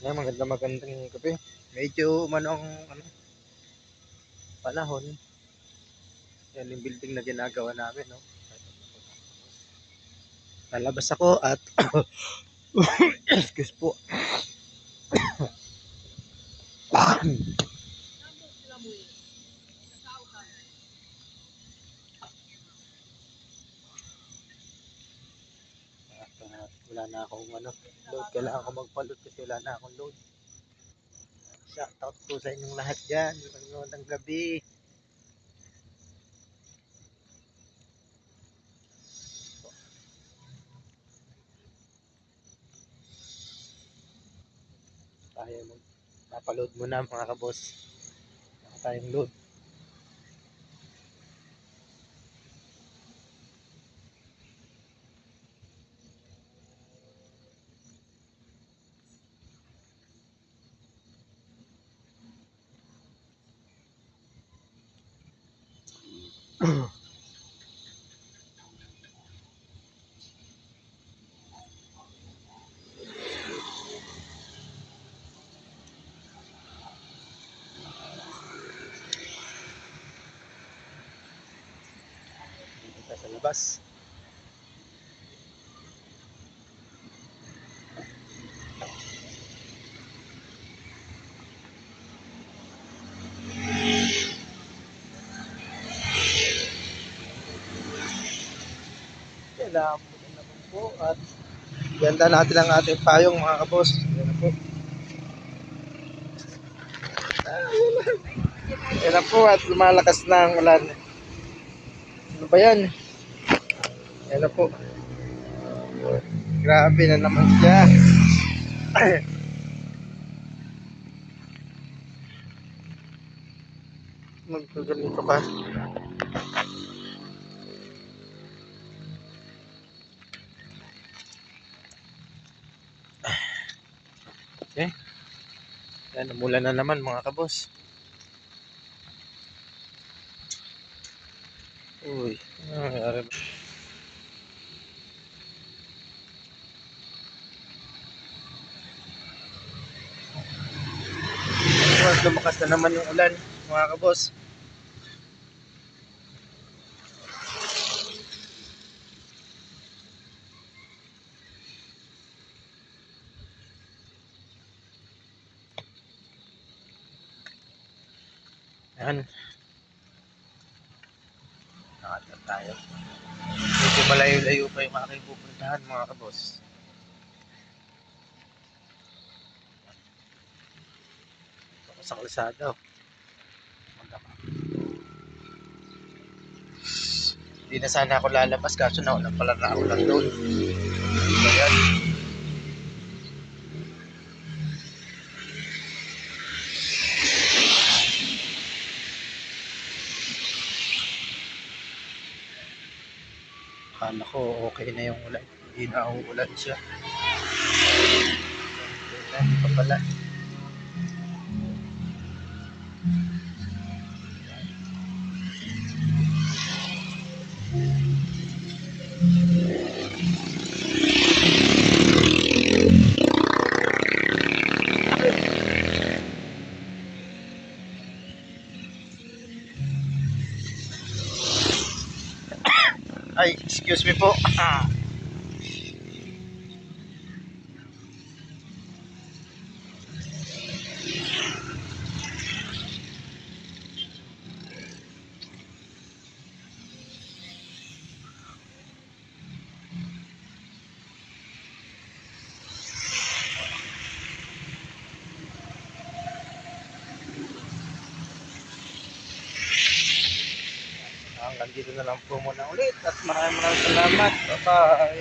Yan, magandang gabi. Medyo manong ano, panahon. Yan yung building na ginagawa namin, no. Lalabas ako at excuse po. At wala na akong ano, load. Kailangan ko magpa-load kasi wala na akong load. Shout out po sa inyong lahat dyan. Magandang gabi. Tayo magpapaload muna mga kabos. Wala tayong load. Dito sa labas. Kailangan mo din naman po at ganda natin ang ating payong mga kabos. Yan po. Yan po at lumalakas na ang ulan. Ano ba yan? Yan po. Grabe na naman siya. Magkaganito pa. Okay. Yan, umulan na naman mga kabos. Uy, nangyari ba? Lumakas na naman yung ulan mga kabos. Yan. Nakatap tayo. Medyo malayo-layo pa yung aking pupuntahan mga kabos. Ito sa kalsada. Hindi na sana ako lalabas kaso naulan pala na ako lang doon. Ayan. Akala ko okay na yung ulan. Hindi na uulan siya. Hindi pa pala. Ay, excuse me po. Hanggang dito na lang po muna ulit at maraming salamat. Bye-bye.